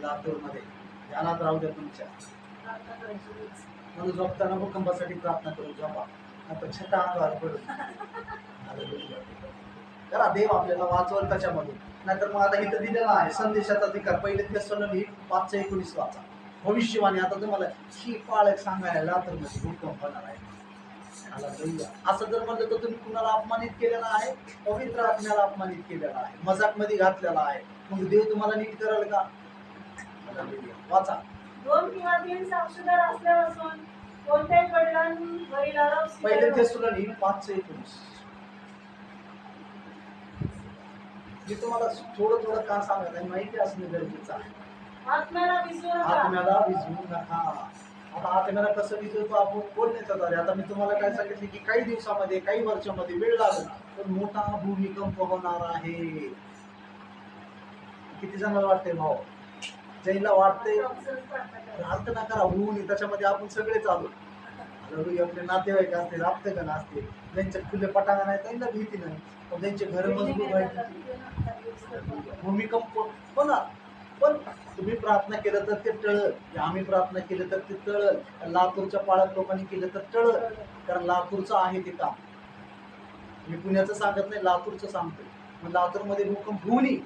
लातूरमध्ये ध्यानात राहू द्या तुमच्या. म्हणून झोपताना भूकंपासाठी प्रार्थना करू झोपा, आता छटा अंगावर पडून करा. देव आपल्याला वाचवल त्याच्यामध्ये. नाहीतर मग आता इथं दिलेला आहे संदेशाचा अधिकार. पहिले तेसलोनिकी 5:19 वाचा. भविष्यवाणी आता तुम्हाला ही पाळक सांगायला लातूरमध्ये भूकंप होणार आहे. असं जर म्हणलं तर तुम्ही कुणाला अपमानित केलेला आहे? पवित्र आत्म्याला अपमानित केलेला आहे, मजाक मध्ये घातलेला आहे. मग देव तुम्हाला नीट करेल का? वाचा. 2 किंवा 3 साक्षीदार असल्यापासून कोणत्याही वडिलांवरील आरोप पहिले तेसलोनिकी 5:19. मी तुम्हाला थोडं थोडं का सांगत आहे माहिती असणं गरजेचं आहे. आत्म्याला विसरू नका. आत्म्याला विसरू नका. आता आत्म्याला कसं विसरतो आपण बोलण्याच्या द्वारे. आता मी तुम्हाला काय सांगितले की काही दिवसामध्ये काही वर्षामध्ये वेळ लागेल पण मोठा भूमिकंप होणार आहे. किती जणांना वाटते भाऊ? ज्याला वाटते प्रार्थना करा होऊन त्याच्यामध्ये आपण सगळे चालू. आपले नातेवाईक असतील, आप्तगण असतील, ज्यांचे खुले पटांगण आहे त्यांना भीती नाही, पण ज्यांचे घर मजबूत आहे भूमिकंप होणार. पण तुम्ही प्रार्थना केलं तर ते टळल. आम्ही प्रार्थना केलं तर ते टळल. लातूरच्या पाळक लोकांनी केलं तर टळल. कारण लातूरचं आहे ते काम. मी पुण्याचं सांगत नाही, लातूरचं सांगतोय. मग लातूरमध्ये भूकंप होऊ नये